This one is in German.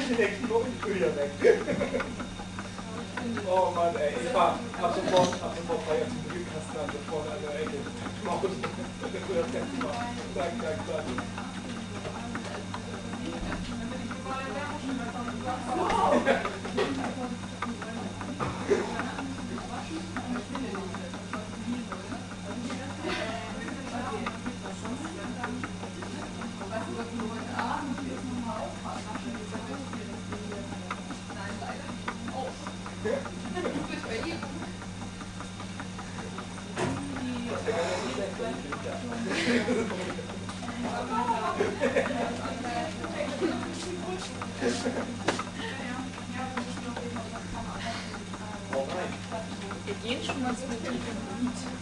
die nächsten Wochen früher weg. Oh Mann, ey, Eva, ab sofort Feier zum Brühkasten an der vorne an der Ecke. Maus, früher Test machen. Zack. Wir gehen schon mal so mit dem Gebiet.